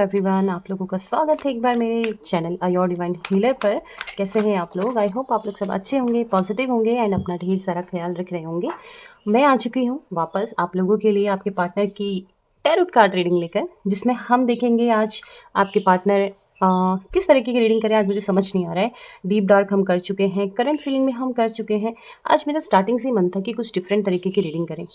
Everyone, आप लोगों का स्वागत है एक बार मेरे चैनल योर डिवाइन हीलर पर। कैसे हैं आप लोग? आई होप आप लोग सब अच्छे होंगे, पॉजिटिव होंगे एंड अपना ढेर सारा ख्याल रख रहे होंगे। मैं आ चुकी हूँ वापस आप लोगों के लिए आपके पार्टनर की टैरोट कार्ड रीडिंग लेकर, जिसमें हम देखेंगे आज आपके पार्टनर किस तरीके की रीडिंग करें। आज मुझे समझ नहीं आ रहा है। डीप डार्क हम कर चुके हैं, करंट फीलिंग में हम कर चुके हैं। आज मेरा स्टार्टिंग से ही मन था कि कुछ डिफरेंट तरीके की रीडिंग करें।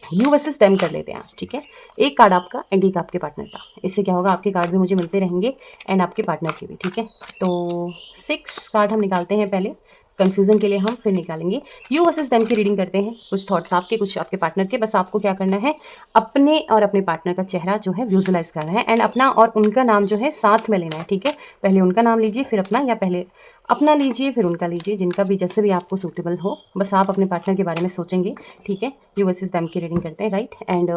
यू वर्सेस देम कर लेते हैं आज, ठीक है। एक कार्ड आपका एंड एक आपके पार्टनर का। इससे क्या होगा, आपके कार्ड भी मुझे मिलते रहेंगे एंड आपके पार्टनर के भी, ठीक है। तो 6 कार्ड हम निकालते हैं पहले, कंफ्यूजन के लिए हम फिर निकालेंगे। यू वर्सेस देम की रीडिंग करते हैं। कुछ थॉट्स आपके, कुछ आपके पार्टनर के। बस आपको क्या करना है, अपने और अपने पार्टनर का चेहरा जो है विजुअलाइज करना है एंड अपना और उनका नाम जो है साथ में लेना है, ठीक है। पहले उनका नाम लीजिए फिर अपना, या पहले अपना लीजिए फिर उनका लीजिए, जिनका भी जैसे भी आपको सूटेबल हो। बस आप अपने पार्टनर के बारे में सोचेंगे, ठीक है। यू वर्सेस देम की रीडिंग करते हैं, राइट। एंड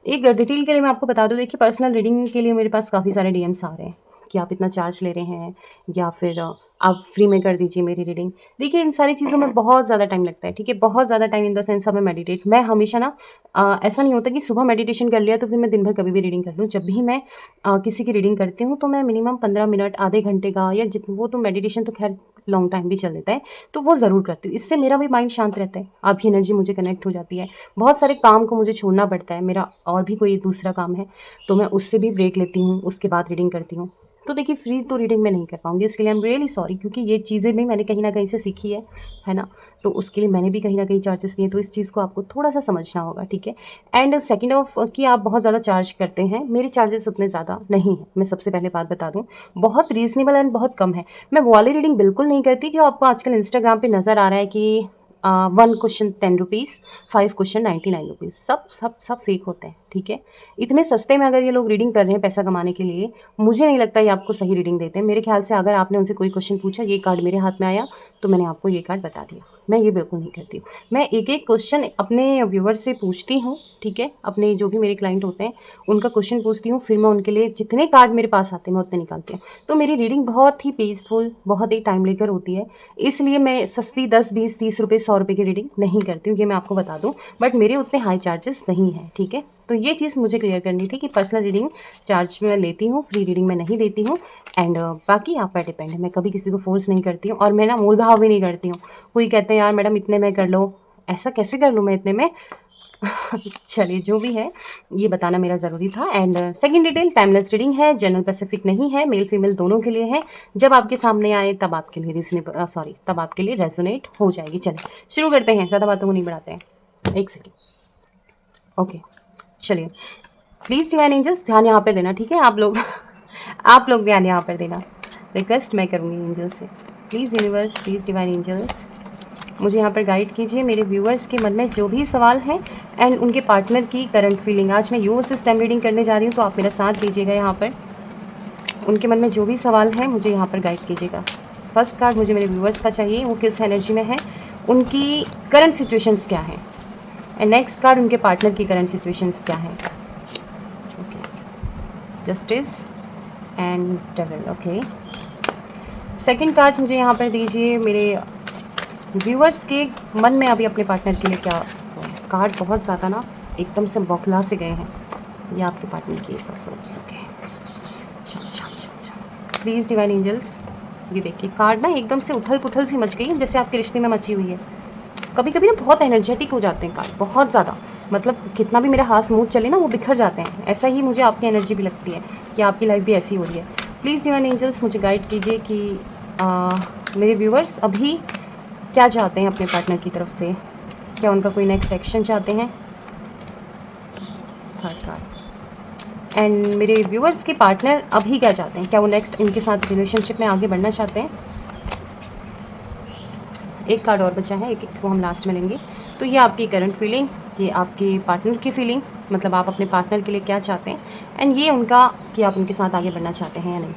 एक डिटेल के लिए मैं आपको बता दूं, देखिए पर्सनल रीडिंग के लिए मेरे पास काफ़ी सारे डीएम्स आ रहे हैं कि आप इतना चार्ज ले रहे हैं या फिर आप फ्री में कर दीजिए मेरी रीडिंग। देखिए इन सारी चीज़ों में बहुत ज़्यादा टाइम लगता है, ठीक है। बहुत ज़्यादा टाइम इन द सेंस हमें मेडिटेट, मैं हमेशा ना ऐसा नहीं होता कि सुबह मेडिटेशन कर लिया तो फिर मैं दिन भर कभी भी रीडिंग कर लूँ। जब भी मैं किसी की रीडिंग करती हूँ तो मैं मिनिमम 15 मिनट, आधे घंटे का, या जित वो तो मेडिटेशन तो खैर लॉन्ग टाइम भी चल देता है, तो वो ज़रूर करती हूँ। इससे मेरा भी माइंड शांत रहता है, आपकी एनर्जी मुझे कनेक्ट हो जाती है। बहुत सारे काम को मुझे छोड़ना पड़ता है, मेरा और भी कोई दूसरा काम है तो मैं उससे भी ब्रेक लेती हूँ, उसके बाद रीडिंग करती हूँ। तो देखिए फ्री तो रीडिंग में नहीं कर पाऊंगी, इसके लिए आई एम रियली सॉरी, क्योंकि ये चीज़ें भी मैंने कहीं ना कहीं से सीखी है ना। तो उसके लिए मैंने भी कहीं ना कहीं चार्जेस लिए, तो इस चीज़ को आपको थोड़ा सा समझना होगा, ठीक है। एंड सेकंड ऑफ कि आप बहुत ज़्यादा चार्ज करते हैं, मेरे चार्जेस उतने ज़्यादा नहीं है। मैं सबसे पहले बात बता दूँ, बहुत रीज़नेबल एंड बहुत कम है। मैं वो वाली रीडिंग बिल्कुल नहीं करती जो आपको आजकल इंस्टाग्राम पे नज़र आ रहा है कि 1 क्वेश्चन 10 रुपीज़, 5 क्वेश्चन 99 रुपीज़। सब सब सब फेक होते हैं, ठीक है। इतने सस्ते में अगर ये लोग रीडिंग कर रहे हैं पैसा कमाने के लिए, मुझे नहीं लगता ये आपको सही रीडिंग देते हैं। मेरे ख्याल से अगर आपने उनसे कोई क्वेश्चन पूछा, ये कार्ड मेरे हाथ में आया तो मैंने आपको ये कार्ड बता दिया। मैं ये बिल्कुल नहीं करती हूँ। मैं एक एक क्वेश्चन अपने व्यूवर से पूछती हूँ, ठीक है। अपने जो भी मेरे क्लाइंट होते हैं उनका क्वेश्चन पूछती हूँ, फिर मैं उनके लिए जितने कार्ड मेरे पास आते हैं मैं उतने निकालती हूँ। तो मेरी रीडिंग बहुत ही पीसफुल, बहुत ही टाइम लेकर होती है। इसलिए मैं सस्ती 10, 20, 30 रुपये, 100 रुपये की रीडिंग नहीं करती हूँ, ये मैं आपको बता दूँ। बट मेरे उतने हाई चार्जेस नहीं हैं, ठीक है। तो ये चीज़ मुझे क्लियर करनी थी कि पर्सनल रीडिंग चार्ज में लेती हूँ, फ्री रीडिंग में नहीं देती हूँ। एंड बाकी आप पर डिपेंड है, मैं कभी किसी को फोर्स नहीं करती हूँ और मैं ना मोल भाव भी नहीं करती हूँ। कोई कहते हैं यार मैडम इतने में कर लो, ऐसा कैसे कर लूँ मैं इतने में चलिए जो भी है ये बताना मेरा ज़रूरी था। And second detail, timeless reading है, जनरल स्पेसिफिक नहीं है, मेल फीमेल दोनों के लिए है। जब आपके सामने आए तब आपके लिए रीजनेबल, सॉरी, तब आपके लिए रेजोनेट हो जाएगी। चलिए शुरू करते हैं, ज़्यादा बातों को नहीं बढ़ाते हैं। एक सेकेंड, ओके चलिए। प्लीज़ डिवाइन एंजल्स ध्यान यहाँ पर देना, ठीक है। आप लोग आप लोग ध्यान यहाँ पर देना, रिक्वेस्ट मैं करूँगी एंजल्स से। Please universe, please divine angels मुझे यहाँ पर गाइड कीजिए। मेरे व्यूअर्स के मन में जो भी सवाल हैं एंड उनके पार्टनर की करंट फीलिंग, आज मैं यू वर्सेस देम रीडिंग करने जा रही हूँ तो आप मेरा साथ दीजिएगा। यहाँ पर उनके मन में जो भी सवाल हैं मुझे यहाँ पर गाइड कीजिएगा। फर्स्ट कार्ड मुझे मेरे व्यूअर्स का चाहिए, वो किस एनर्जी में है, उनकी करंट सिचुएशंस क्या हैं। एंड नेक्स्ट कार्ड उनके पार्टनर की करंट सिचुएशंस क्या हैं। Okay, justice and devil. Okay, second card मुझे यहाँ पर दीजिए, मेरे व्यूअर्स के मन में अभी अपने पार्टनर के लिए क्या। कार्ड बहुत ज़्यादा ना एकदम से बौखला से गए हैं, ये आपके पार्टनर की सब सोच सके। प्लीज़ डिवाइन एंजल्स, ये देखिए कार्ड ना एकदम से उथल पुथल सी मच गई है, जैसे आपके रिश्ते में मची हुई है। कभी कभी ना बहुत एनर्जेटिक हो जाते हैं कार्ड, बहुत ज़्यादा, मतलब कितना भी मेरा हाथ स्मूथ चले ना वो बिखर जाते हैं। ऐसा ही मुझे आपकी एनर्जी भी लगती है कि आपकी लाइफ भी ऐसी हो रही है। प्लीज़ डिवाइन एंजल्स मुझे गाइड कीजिए कि मेरे व्यूअर्स अभी क्या चाहते हैं अपने पार्टनर की तरफ से। क्या उनका कोई नेक्स्ट एक्शन चाहते हैं। थर्ड कार्ड, एंड मेरे व्यूअर्स के पार्टनर अभी क्या चाहते हैं, क्या वो नेक्स्ट इनके साथ रिलेशनशिप में आगे बढ़ना चाहते हैं। एक कार्ड और बचा है, एक एक को हम लास्ट में लेंगे। तो ये आपकी करंट फीलिंग, ये आपके पार्टनर की फीलिंग, मतलब आप अपने पार्टनर के लिए क्या चाहते हैं, एंड ये उनका कि आप उनके साथ आगे बढ़ना चाहते हैं या नहीं।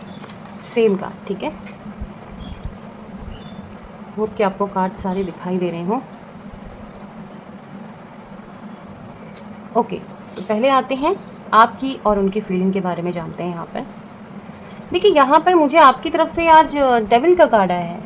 सेम कार्ड, ठीक है। होप कि आपको कार्ड सारे दिखाई दे रहे हों। ओके, तो पहले आते हैं आपकी और उनकी फीलिंग के बारे में जानते हैं। यहाँ पर देखिए, यहाँ पर मुझे आपकी तरफ से आज डेविल का कार्ड आया है।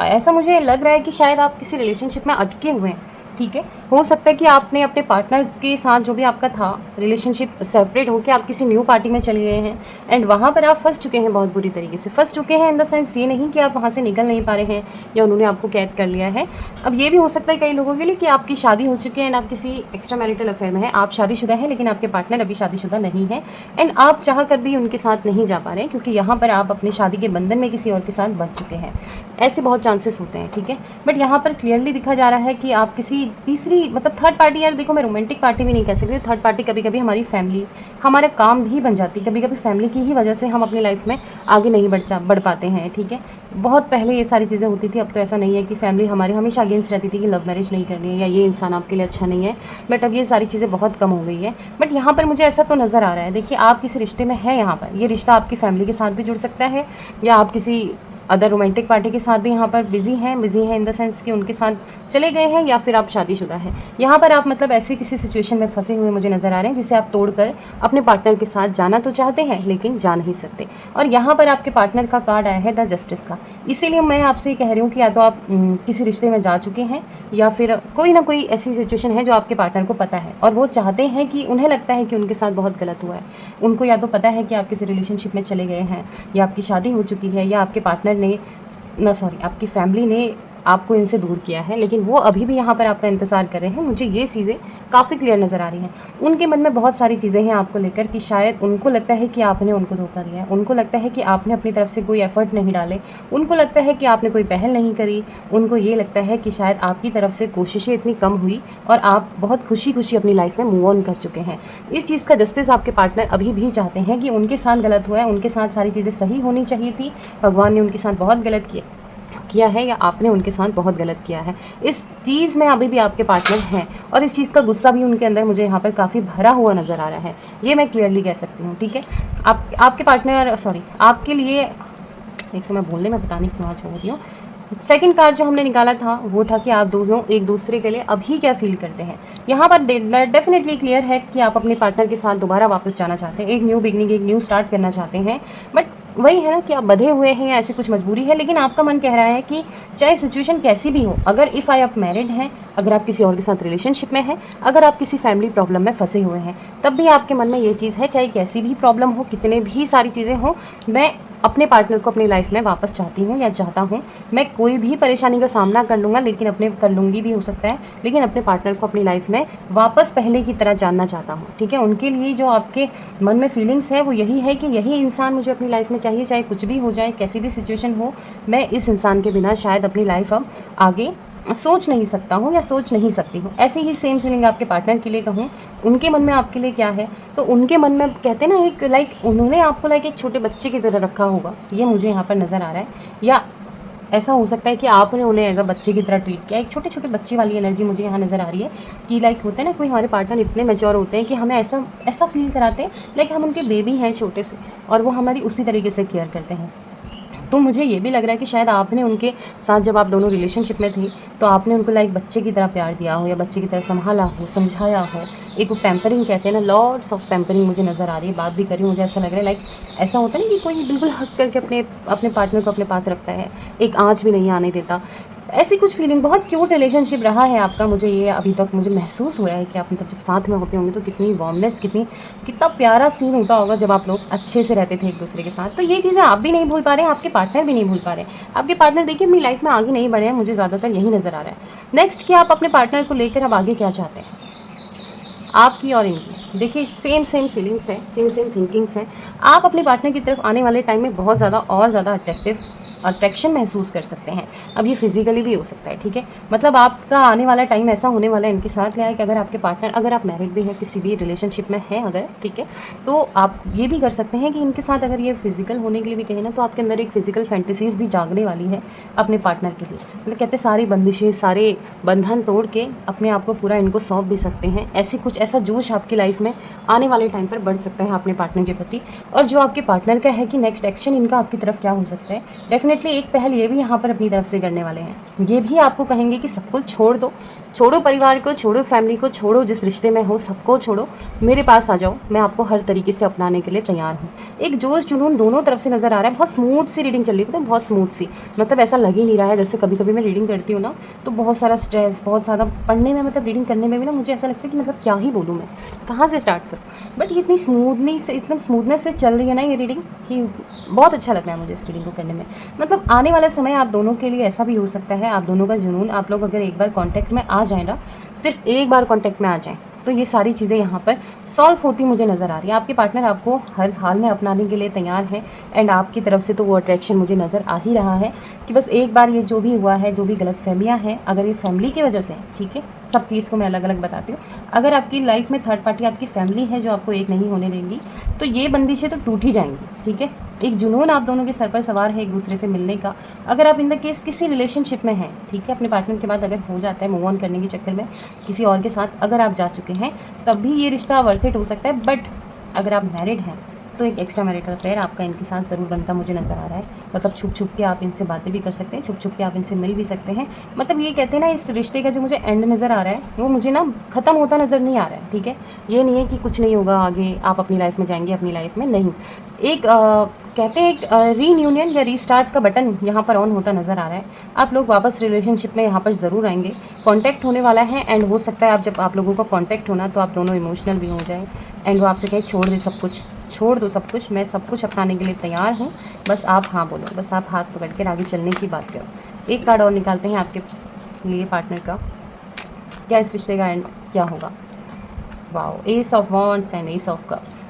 ऐसा मुझे लग रहा है कि शायद आप किसी रिलेशनशिप में अटके हुए हैं, ठीक है। हो सकता है कि आपने अपने पार्टनर के साथ जो भी आपका था रिलेशनशिप सेपरेट होकर आप किसी न्यू पार्टी में चले गए हैं एंड वहाँ पर आप फंस चुके हैं, बहुत बुरी तरीके से फंस चुके हैं। इन द सेंस ये नहीं कि आप वहाँ से निकल नहीं पा रहे हैं या उन्होंने आपको कैद कर लिया है। अब ये भी हो सकता है कई लोगों के लिए कि आपकी शादी हो चुकी है एंड आप किसी एक्स्ट्रा मैरिटल अफेयर में है। आप शादीशुदा हैं लेकिन आपके पार्टनर अभी शादीशुदा नहीं है एंड आप चाह कर भी उनके साथ नहीं जा पा रहे हैं, क्योंकि यहाँ पर आप अपनी शादी के बंधन में किसी और के साथ बंध चुके हैं। ऐसे बहुत चांसेस होते हैं, ठीक है। बट यहाँ पर क्लियरली दिखा जा रहा है कि आप किसी तीसरी मतलब थर्ड पार्टी, यार देखो मैं रोमांटिक पार्टी भी नहीं कह सकती, थर्ड पार्टी कभी कभी हमारी फैमिली, हमारा काम भी बन जाती है। कभी कभी फैमिली की ही वजह से हम अपनी लाइफ में आगे नहीं बढ़ पाते हैं, ठीक है। बहुत पहले ये सारी चीज़ें होती थी, अब तो ऐसा नहीं है कि फैमिली हमारी हमेशा अगेंस्ट रहती थी कि लव मैरिज नहीं करनी है या ये इंसान आपके लिए अच्छा नहीं है। बट अब ये सारी चीज़ें बहुत कम हो गई है। बट यहाँ पर मुझे ऐसा तो नज़र आ रहा है, देखिए आप किसी रिश्ते में हैं, यहाँ पर ये रिश्ता आपकी फैमिली के साथ भी जुड़ सकता है या आप किसी अदर रोमांटिक पार्टी के साथ भी यहाँ पर बिजी हैं इन द सेंस कि उनके साथ चले गए हैं, या फिर आप शादीशुदा हैं। यहाँ पर आप मतलब ऐसी किसी सिचुएशन में फंसे हुए मुझे नज़र आ रहे हैं जिसे आप तोड़कर अपने पार्टनर के साथ जाना तो चाहते हैं लेकिन जा नहीं सकते। और यहाँ पर आपके पार्टनर का कार्ड आया है द जस्टिस का। इसीलिए मैं आपसे ये कह रही हूँ कि या तो आप किसी रिश्ते में जा चुके हैं या फिर कोई ना कोई ऐसी सिचुएशन है जो आपके पार्टनर को पता है और वो चाहते हैं कि उन्हें लगता है कि उनके साथ बहुत गलत हुआ है। उनको या तो पता है कि आप किसी रिलेशनशिप में चले गए हैं या आपकी शादी हो चुकी है या आपके पार्टनर ने आपकी फैमिली ने आपको इनसे दूर किया है, लेकिन वो अभी भी यहाँ पर आपका इंतज़ार कर रहे हैं। मुझे ये चीज़ें काफ़ी क्लियर नज़र आ रही हैं। उनके मन में बहुत सारी चीज़ें हैं आपको लेकर कि शायद उनको लगता है कि आपने उनको धोखा दिया है, उनको लगता है कि आपने अपनी तरफ से कोई एफ़र्ट नहीं डाले, उनको लगता है कि आपने कोई पहल नहीं करी, उनको ये लगता है कि शायद आपकी तरफ से कोशिशें इतनी कम हुई और आप बहुत खुशी खुशी अपनी लाइफ में मूव ऑन कर चुके हैं। इस चीज़ का जस्टिस आपके पार्टनर अभी भी चाहते हैं कि उनके साथ गलत हुआ है, उनके साथ सारी चीज़ें सही होनी चाहिए थी, भगवान ने उनके साथ बहुत गलत किया है या आपने उनके साथ बहुत गलत किया है। इस चीज़ में अभी भी आपके पार्टनर हैं और इस चीज़ का गुस्सा भी उनके अंदर मुझे यहाँ पर काफ़ी भरा हुआ नज़र आ रहा है, ये मैं क्लियरली कह सकती हूँ, ठीक है। आपके पार्टनर आपके लिए देखिए, मैं बोलने में पता नहीं क्यों आज हो रही हूँ। सेकंड कार्ड जो हमने निकाला था वो था कि आप दोनों एक दूसरे के लिए अभी क्या फील करते हैं। यहाँ पर डेफिनेटली क्लियर है कि आप अपने पार्टनर के साथ दोबारा वापस जाना चाहते हैं, एक न्यू बिगनिंग, एक न्यू स्टार्ट करना चाहते हैं। बट वही है ना कि आप बंधे हुए हैं या ऐसी कुछ मजबूरी है, लेकिन आपका मन कह रहा है कि चाहे सिचुएशन कैसी भी हो, अगर इफ़ आप मैरिड हैं, अगर आप किसी और के साथ रिलेशनशिप में हैं, अगर आप किसी फैमिली प्रॉब्लम में फंसे हुए हैं, तब भी आपके मन में ये चीज़ है, चाहे कैसी भी प्रॉब्लम हो, कितने भी सारी चीज़ें हों, मैं अपने पार्टनर को अपनी लाइफ में वापस चाहती हूँ या चाहता हूँ। मैं कोई भी परेशानी का सामना कर लूँगा, लेकिन कर लूँगी भी हो सकता है, लेकिन अपने पार्टनर को अपनी लाइफ में वापस पहले की तरह जानना चाहता हूँ, ठीक है। उनके लिए जो आपके मन में फीलिंग्स है वो यही है कि यही इंसान मुझे अपनी लाइफ में चाहिए, चाहे कुछ भी हो जाए, कैसी भी सिचुएशन हो, मैं इस इंसान के बिना शायद अपनी लाइफ अब आगे सोच नहीं सकता हूँ या सोच नहीं सकती हूँ। ऐसे ही सेम फीलिंग आपके पार्टनर के लिए कहूँ, उनके मन में आपके लिए क्या है, तो उनके मन में कहते हैं ना एक उन्होंने आपको एक छोटे बच्चे की तरह रखा होगा, ये मुझे यहाँ पर नज़र आ रहा है। या ऐसा हो सकता है कि आपने उन्हें एज अ बच्चे की तरह ट्रीट किया, एक छोटे छोटे बच्चे वाली एनर्जी मुझे यहाँ नज़र आ रही है कि होता है ना, कोई हमारे पार्टनर इतने मैच्योर होते हैं कि हमें ऐसा फील कराते हैं हम उनके बेबी हैं छोटे से, और वो हमारी उसी तरीके से केयर करते हैं। तो मुझे ये भी लग रहा है कि शायद आपने उनके साथ जब आप दोनों रिलेशनशिप में थे तो आपने उनको बच्चे की तरह प्यार दिया हो या बच्चे की तरह संभाला हो, समझाया हो। एक वो पैम्परिंग कहते हैं ना, लॉर्ड्स ऑफ पैम्परिंग मुझे नज़र आ रही है। बात भी करी, मुझे ऐसा लग रहा है ऐसा होता है ना कि कोई बिल्कुल हक करके अपने पार्टनर को अपने पास रखता है, एक आँच भी नहीं आने देता। ऐसी कुछ फीलिंग, बहुत क्यूट रिलेशनशिप रहा है आपका। मुझे ये अभी तक मुझे महसूस हुआ है कि आप जब साथ में होते होंगे तो कितनी वार्मनेस, कितना प्यारा सीन होता होगा जब आप लोग अच्छे से रहते थे एक दूसरे के साथ। तो ये चीज़ें आप भी नहीं भूल पा रहे हैं, आपके पार्टनर भी नहीं भूल पा रहे हैं। आपके पार्टनर देखिए अपनी लाइफ में आगे नहीं बढ़े हैं, मुझे ज़्यादातर यही नज़र आ रहा है। नेक्स्ट कि आप अपने पार्टनर को लेकर अब आगे क्या चाहते हैं, आपकी और इनकी। देखिए सेम फीलिंग्स हैं, सेम थिंकिंग्स हैं। आप अपने पार्टनर की तरफ आने वाले टाइम में बहुत ज़्यादा और ज़्यादा अट्रैक्शन महसूस कर सकते हैं। अब ये फिजिकली भी हो सकता है, ठीक है। मतलब आपका आने वाला टाइम ऐसा होने वाला है इनके साथ क्या है कि अगर आपके पार्टनर, अगर आप मैरिड भी हैं, किसी भी रिलेशनशिप में हैं अगर, ठीक है, तो आप ये भी कर सकते हैं कि इनके साथ अगर ये फिजिकल होने के लिए भी कहें ना, तो आपके अंदर एक फिजिकल फैंटेसीज भी जागने वाली है अपने पार्टनर के लिए। मतलब कहते हैं सारी बंदिशें, सारे बंधन तोड़ के अपने आप को पूरा इनको सौंप भी सकते हैं। ऐसा जोश आपकी लाइफ में आने वाले टाइम पर बढ़ सकता है अपने पार्टनर के प्रति। और जो आपके पार्टनर का है कि नेक्स्ट एक्शन इनका आपकी तरफ क्या हो सकता है, डेफिनेटली एक पहल ये भी यहाँ पर अपनी तरफ से करने वाले हैं। ये भी आपको कहेंगे कि सब कुछ छोड़ दो, छोड़ो परिवार को, छोड़ो फैमिली को, छोड़ो जिस रिश्ते में हो सबको छोड़ो, मेरे पास आ जाओ, मैं आपको हर तरीके से अपनाने के लिए तैयार हूँ। एक जोश जुनून दोनों तरफ से नज़र आ रहा है। बहुत स्मूथ सी रीडिंग चल रही है, पता है, बहुत स्मूथ सी, मतलब ऐसा लग ही नहीं रहा है जैसे कभी कभी मैं रीडिंग करती हूँ ना तो बहुत सारा स्ट्रेस, बहुत ज़्यादा पढ़ने में, मतलब रीडिंग करने में भी ना मुझे ऐसा लगता है कि मतलब क्या ही बोलूँ मैं, कहाँ से स्टार्ट करूँ। बट ये इतनी स्मूथली से, एकदम स्मूथनेस से चल रही है ना ये रीडिंग कि बहुत अच्छा लग रहा है मुझे इस रीडिंग को करने में। मतलब आने वाला समय आप दोनों के लिए ऐसा भी हो सकता है, आप दोनों का जुनून, आप लोग अगर एक बार कांटेक्ट में आ जाए ना, सिर्फ एक बार कांटेक्ट में आ जाएं तो ये सारी चीज़ें यहाँ पर सॉल्व होती मुझे नज़र आ रही है। आपके पार्टनर आपको हर हाल में अपनाने के लिए तैयार है एंड आपकी तरफ से तो वो अट्रैक्शन मुझे नज़र आ ही रहा है कि बस एक बार ये जो भी हुआ है, जो भी गलतफहमियाँ हैं, अगर ये फैमिली की वजह से है, ठीक है, सब केस को मैं अलग अलग बताती हूँ। अगर आपकी लाइफ में थर्ड पार्टी आपकी फैमिली है जो आपको एक नहीं होने देंगी, तो ये बंदिशें तो टूट ही जाएंगी, ठीक है। एक जुनून आप दोनों के सर पर सवार है एक दूसरे से मिलने का। अगर आप इन द केस किसी रिलेशनशिप में हैं, ठीक है, अपने पार्टनर के बाद अगर हो जाता है मूव ऑन करने के चक्कर में किसी और के साथ अगर आप जा चुके हैं, तब भी ये रिश्ता वर्थ इट हो सकता है। बट अगर आप मैरिड हैं तो एक एक्स्ट्रा मैरिटल अफेयर आपका इनके साथ ज़रूर बनता मुझे नज़र आ रहा है। मतलब छुप छुप के आप इनसे बातें भी कर सकते हैं, छुप छुप के आप इनसे मिल भी सकते हैं। मतलब ये कहते हैं ना, इस रिश्ते का जो मुझे एंड नज़र आ रहा है वो मुझे ना ख़त्म होता नज़र नहीं आ रहा है, ठीक है। ये नहीं है कि कुछ नहीं होगा आगे, आप अपनी लाइफ में जाएंगे, अपनी लाइफ में नहीं। एक कहते हैं एक रीयूनियन या रीस्टार्ट का बटन यहाँ पर ऑन होता नज़र आ रहा है। आप लोग वापस रिलेशनशिप में यहाँ पर ज़रूर आएंगे, कांटेक्ट होने वाला है एंड हो सकता है आप जब आप लोगों का कांटेक्ट होना तो आप दोनों इमोशनल भी हो जाए एंड वो आपसे कहे छोड़ दे सब कुछ, छोड़ दो सब कुछ, मैं सब कुछ अपनाने के लिए तैयार हूँ, बस आप हाँ बोलो, बस आप हाथ पकड़ कर आगे चलने की बात करो। एक कार्ड और निकालते हैं आपके लिए पार्टनर का, क्या इस रिश्ते का एंड क्या होगा। Wow, S of wands and S of cups.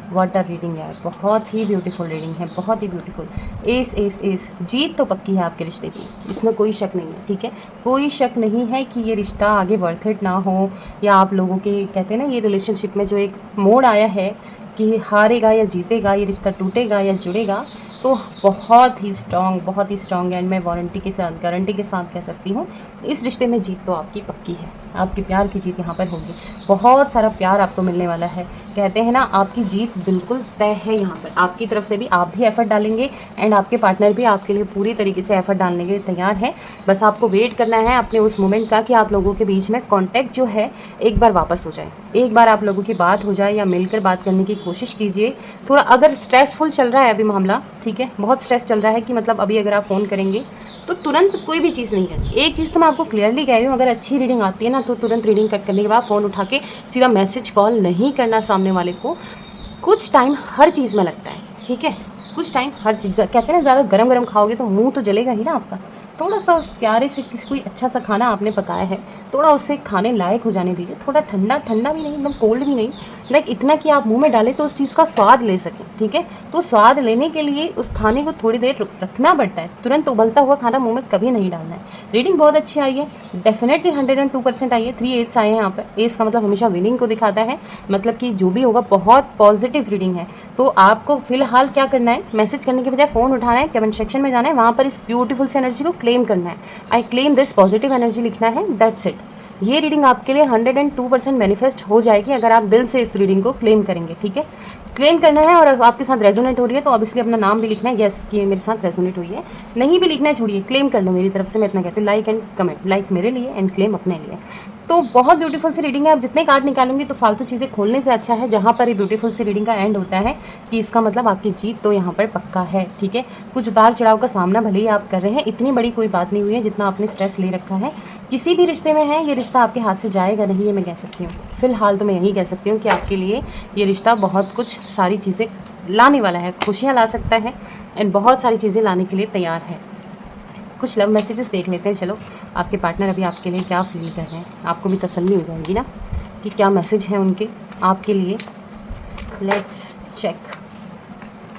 Water reading यार, बहुत ही ब्यूटीफुल रीडिंग है, बहुत ही ब्यूटीफुल। एस एस एस, जीत तो पक्की है आपके रिश्ते की, इसमें कोई शक नहीं है, ठीक है। कोई शक नहीं है कि ये रिश्ता आगे वर्थ इट ना हो, या आप लोगों के कहते हैं ना ये रिलेशनशिप में जो एक मोड़ आया है कि हारेगा या जीतेगा, ये रिश्ता टूटेगा या जुड़ेगा, तो बहुत ही स्ट्रॉन्ग एंड मैं गारंटी के साथ कह सकती हूँ इस रिश्ते में जीत तो आपकी पक्की है। आपके प्यार की जीत यहाँ पर होगी, बहुत सारा प्यार आपको मिलने वाला है। कहते हैं ना, आपकी जीत बिल्कुल तय है यहाँ पर। आपकी तरफ से भी आप भी एफर्ट डालेंगे एंड आपके पार्टनर भी आपके लिए पूरी तरीके से एफर्ट डालने के लिए तैयार है। बस आपको वेट करना है अपने उस मोमेंट का कि आप लोगों के बीच में कॉन्टैक्ट जो है एक बार वापस हो जाए, एक बार आप लोगों की बात हो जाए या मिलकर बात करने की कोशिश कीजिए। थोड़ा अगर स्ट्रेसफुल चल रहा है अभी मामला, ठीक है, बहुत स्ट्रेस चल रहा है कि मतलब अभी अगर आप फ़ोन करेंगे तो तुरंत कोई भी चीज़ नहीं करनी। एक चीज़ तो मैं आपको क्लियरली कह रही हूँ, अगर अच्छी रीडिंग आती है ना तो तुरंत रीडिंग कट करने के बाद फ़ोन उठा के सीधा मैसेज कॉल नहीं करना सामने वाले को। कुछ टाइम हर चीज़ में लगता है, ठीक है, कुछ टाइम हर चीज़, कहते हैं ना ज़्यादा गरम गरम खाओगे तो मुंह तो जलेगा ही ना आपका। थोड़ा सा उस प्यारे से किसी कोई अच्छा सा खाना आपने पकाया है, थोड़ा उससे खाने लायक हो जाने दीजिए। थोड़ा ठंडा ठंडा भी नहीं, एकदम कोल्ड भी नहीं, लाइक इतना कि आप मुंह में डालें तो उस चीज़ का स्वाद ले सकें, ठीक है। तो स्वाद लेने के लिए उस खाने को थोड़ी देर रखना पड़ता है, तुरंत उबलता हुआ खाना मुंह में कभी नहीं डालना है। रीडिंग बहुत अच्छी आई है, डेफिनेटली 102% आई है। 3 एट्स आए हैं यहाँ पर। एस का मतलब हमेशा विनिंग को दिखाता है, मतलब कि जो भी होगा बहुत पॉजिटिव रीडिंग है। तो आपको फिलहाल क्या करना है, मैसेज करने के बजाय फ़ोन उठाना है, कमेंट सेक्शन में जाना है, वहाँ पर इस ब्यूटीफुल से एनर्जी को क्लेम करना है। I claim this positive energy लिखना है, दैट्स इट। ये रीडिंग आपके लिए 102% मैनिफेस्ट हो जाएगी अगर आप दिल से इस रीडिंग को क्लेम करेंगे, ठीक है। क्लेम करना है और आपके साथ रेजोनेट हो रही है तो ऑब्वियसली अपना नाम भी लिखना है, यस कि ये मेरे साथ रेजोनेट हुई है। नहीं भी लिखना है छोड़िए, क्लेम कर लो मेरी तरफ से, मैं इतना कहती हूँ। लाइक एंड कमेंट, लाइक मेरे लिए एंड क्लेम अपने लिए। तो बहुत ब्यूटीफुल सी रीडिंग है। आप जितने कार्ड निकालेंगे तो फालतू चीज़ें खोलने से अच्छा है जहाँ पर ये ब्यूटीफुल सी रीडिंग का एंड होता है कि इसका मतलब आपकी जीत तो यहाँ पर पक्का है, ठीक है। कुछ उतार चढ़ाव का सामना भले ही आप कर रहे हैं, इतनी बड़ी कोई बात नहीं हुई है जितना आपने स्ट्रेस ले रखा है। किसी भी रिश्ते में है, ये रिश्ता आपके हाथ से जाएगा नहीं, ये मैं कह सकती हूँ। फिलहाल तो मैं यही कह सकती हूँ कि आपके लिए ये रिश्ता बहुत कुछ सारी चीज़ें लाने वाला है, खुशियाँ ला सकता है एंड बहुत सारी चीज़ें लाने के लिए तैयार है। कुछ लव मैसेजेस देख लेते हैं, चलो आपके पार्टनर अभी आपके लिए क्या फील कर रहे हैं, आपको भी तसल्ली हो जाएगी ना कि क्या मैसेज है उनके आपके लिए। Let's check.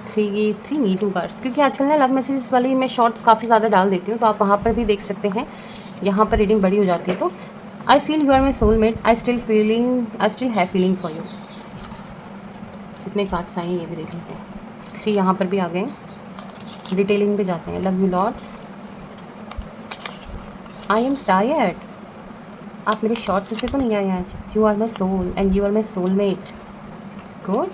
3 नीटू कार्ड्स, क्योंकि आजकल ना लव मैसेजेस वाली मैं शॉर्ट्स काफ़ी ज़्यादा डाल देती हूँ तो आप वहाँ पर भी देख सकते हैं, यहाँ पर रीडिंग बड़ी हो जाती है। तो I feel you are my soulmate, I still have feeling for you. कितने कार्ड्स आए हैं ये भी देख लेते हैं। 3 यहाँ पर भी आ गए, डिटेलिंग पे जाते हैं। Love you lots, I am tired, आप मेरे शॉर्ट्स से तो नहीं आए आज। You are my soul and you are my soulmate, good.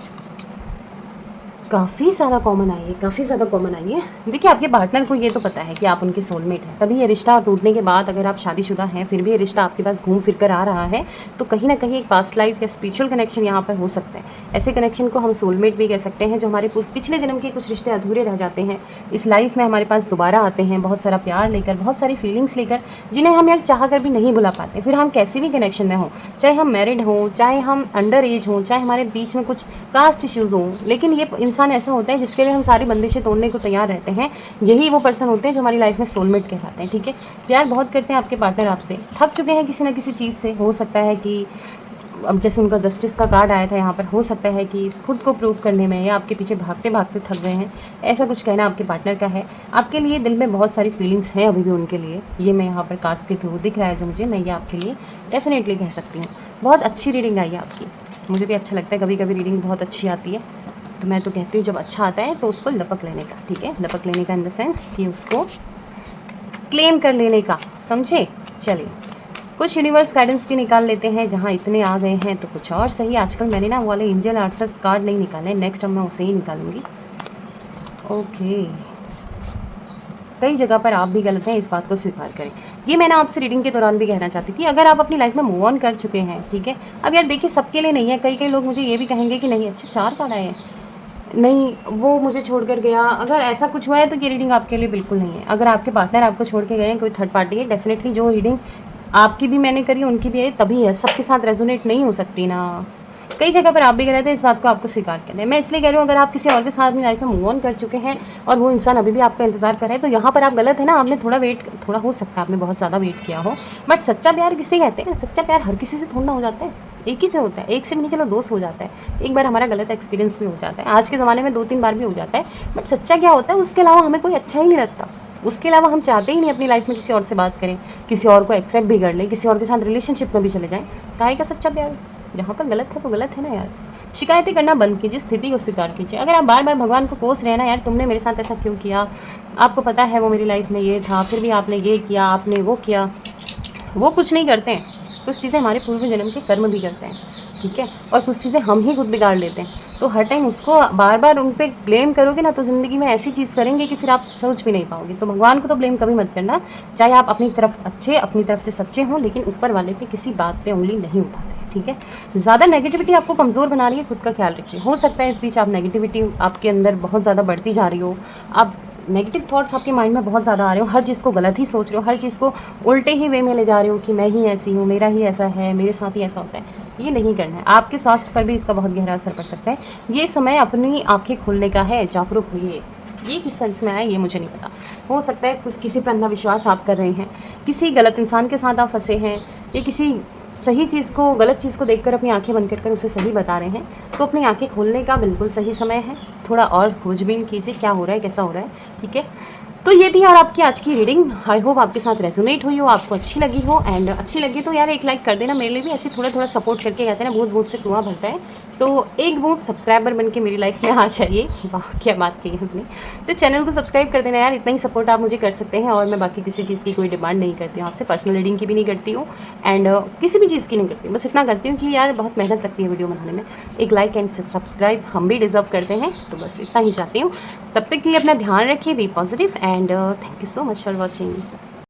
काफ़ी ज़्यादा कॉमन आई है, काफ़ी ज़्यादा कॉमन आई है। देखिए, आपके पार्टनर को ये तो पता है कि आप उनके सोलमेट हैं, तभी ये रिश्ता टूटने के बाद अगर आप शादीशुदा हैं फिर भी ये रिश्ता आपके पास घूम फिर कर आ रहा है, तो कहीं ना कहीं एक पास्ट लाइफ या स्पिरिचुअल कनेक्शन यहाँ पर हो सकता है। ऐसे कनेक्शन को हम सोलमेट भी कह सकते हैं, जो हमारे पिछले जन्म के कुछ रिश्ते अधूरे रह जाते हैं, इस लाइफ में हमारे पास दोबारा आते हैं, बहुत सारा प्यार लेकर, बहुत सारी फीलिंग्स लेकर, जिन्हें हम यार चाह कर भी नहीं भुला पाते। फिर हम कैसे भी कनेक्शन में हों, चाहे हम मैरिड हों, चाहे हम अंडर एज हों, चाहे हमारे बीच में कुछ कास्ट इश्यूज़ हों, लेकिन ये इंसान ऐसा होता है जिसके लिए हम सारी बंदिशें तोड़ने को तैयार रहते हैं। यही वो पर्सन होते हैं जो हमारी लाइफ में सोलमेट कहलाते हैं। ठीक है, प्यार बहुत करते हैं आपके पार्टनर आपसे, थक चुके हैं किसी ना किसी चीज़ से। हो सकता है कि अब जैसे उनका जस्टिस का कार्ड आया था यहाँ पर, हो सकता है कि खुद को प्रूव करने में या आपके पीछे भागते भागते थक गए हैं, ऐसा कुछ कहना आपके पार्टनर का है। आपके लिए दिल में बहुत सारी फीलिंग्स हैं अभी भी उनके लिए, ये मैं यहाँ पर कार्ड्स के थ्रू दिख रहा है जो मुझे, मैं ये आपके लिए डेफिनेटली कह सकती हूँ। बहुत अच्छी रीडिंग आई है आपकी, मुझे भी अच्छा लगता है, कभी कभी रीडिंग बहुत अच्छी आती है, तो मैं तो कहती हूँ जब अच्छा आता है तो उसको लपक लेने का। ठीक है, लपक लेने का इन द सेंस कि उसको क्लेम कर लेने का, समझे। चलिए, कुछ यूनिवर्स गाइडेंस भी निकाल लेते हैं, जहाँ इतने आ गए हैं तो कुछ और सही। आजकल मैंने ना वाले एंजल आंसर्स कार्ड नहीं निकाले, नेक्स्ट टाइम मैं उसे ही निकालूंगी। ओके, कई जगह पर आप भी गलत हैं, इस बात को स्वीकार करें। ये मैं ना आपसे रीडिंग के दौरान भी कहना चाहती थी, अगर आप अपनी लाइफ में मूव ऑन कर चुके हैं, ठीक है। अब यार देखिए, सबके लिए नहीं है, कई कई लोग मुझे ये भी कहेंगे कि नहीं, अच्छा 4 कार्ड आए हैं, नहीं वो मुझे छोड़कर गया, अगर ऐसा कुछ हुआ है तो ये रीडिंग आपके लिए बिल्कुल नहीं है। अगर आपके पार्टनर आपको छोड़ के गए हैं, कोई थर्ड पार्टी है, डेफिनेटली जो रीडिंग आपकी भी मैंने करी उनकी भी है, तभी है, सबके साथ रेजोनेट नहीं हो सकती ना। कई जगह पर आप भी गलत हैं, इस बात को आपको स्वीकार करना है। मैं इसलिए कह रही हूँ, अगर आप किसी और के साथ अपनी लाइफ में मूव ऑन कर चुके हैं और वो इंसान अभी भी आपका इंतजार कर रहा है, तो यहाँ पर आप गलत है ना। आपने थोड़ा वेट, थोड़ा हो सकता है आपने बहुत ज़्यादा वेट किया हो, बट सच्चा प्यार किसे कहते हैं? सच्चा प्यार हर किसी से थोड़ा ना हो जाता है, एक ही से होता है। एक से भी नहीं, चलो 2 से हो जाता है, एक बार हमारा गलत एक्सपीरियंस भी हो जाता है, आज के ज़माने में 2-3 बार भी हो जाता है, बट सच्चा क्या होता है, उसके अलावा हमें कोई अच्छा ही नहीं लगता। उसके अलावा हम चाहते ही नहीं अपनी लाइफ में किसी और से बात करें, किसी और को एक्सेप्ट भी कर लें, किसी और के साथ रिलेशनशिप में भी चले जाएं। काहे का सच्चा प्यार? जहाँ पर गलत है तो गलत है ना यार। शिकायतें करना बंद कीजिए, स्थिति को स्वीकार कीजिए। अगर आप बार बार भगवान को कोस रहे हैं ना, यार तुमने मेरे साथ ऐसा क्यों किया, आपको पता है वो मेरी लाइफ में ये था, फिर भी आपने ये किया, आपने वो किया, वो कुछ नहीं करते हैं। कुछ चीज़ें हमारे पूर्व जन्म के कर्म भी करते हैं, ठीक है, और कुछ चीज़ें हम ही खुद बिगाड़ लेते हैं। तो हर टाइम उसको बार बार उन पर ब्लेम करोगे ना, तो ज़िंदगी में ऐसी चीज़ करेंगे कि फिर आप सोच भी नहीं पाओगे। तो भगवान को तो ब्लेम कभी मत करना, चाहे आप अपनी तरफ अच्छे, अपनी तरफ से सच्चे हों, लेकिन ऊपर वाले पे किसी बात पे उंगली नहीं उठाते। ठीक है, ज़्यादा नेगेटिविटी आपको कमज़ोर बना रही है, खुद का ख्याल रखिए। हो सकता है इस बीच आप नेगेटिविटी आपके अंदर बहुत ज़्यादा बढ़ती जा रही हो, आप नेगेटिव थॉट्स आपके माइंड में बहुत ज़्यादा आ रहे हो, हर चीज़ को गलत ही सोच रहे हो, हर चीज़ को उल्टे ही वे में ले जा रहे हो कि मैं ही ऐसी हूँ, मेरा ही ऐसा है, मेरे साथ ही ऐसा होता है। ये नहीं करना है, आपके स्वास्थ्य पर भी इसका बहुत गहरा असर पड़ सकता है। ये समय अपनी आंखें खोलने का है, जागरूक होइए। ये किस सेंस में आया ये मुझे नहीं पता, हो सकता है कुछ किसी पर अंधविश्वास आप कर रहे हैं, किसी गलत इंसान के साथ आप फंसे हैं, या किसी सही चीज़ को, गलत चीज़ को देखकर अपनी आंखें बंद कर उसे सही बता रहे हैं। तो अपनी आंखें खोलने का बिल्कुल सही समय है, थोड़ा और खोजबीन कीजिए क्या हो रहा है, कैसा हो रहा है। ठीक है, तो ये थी यार आपकी आज की रीडिंग। आई होप आपके साथ रेजोनेट हुई हो, आपको अच्छी लगी हो, एंड अच्छी लगी तो यार एक लाइक कर देना मेरे लिए भी। ऐसे थोड़ा थोड़ा सपोर्ट करके, कहते हैं ना बूंद बूंद से कुआं भरता है, तो एक बूंद सब्सक्राइबर बन के मेरी लाइफ में आ जाइए। वाह क्या बात की है अपनी। तो चैनल को सब्सक्राइब कर देना यार, इतना ही सपोर्ट आप मुझे कर सकते हैं, और मैं बाकी किसी चीज़ की कोई डिमांड नहीं करती हूँ आपसे, पर्सनल रीडिंग की भी नहीं करती हूँ, एंड किसी भी चीज़ की नहीं करती हूँ। बस इतना करती हूँ कि यार बहुत मेहनत लगती है वीडियो बनाने में, एक लाइक एंड सब्सक्राइब हम भी डिजर्व करते हैं, तो बस इतना ही चाहती हूँ। तब तक के लिए अपना ध्यान रखिए, be positive, and thank you so much for watching.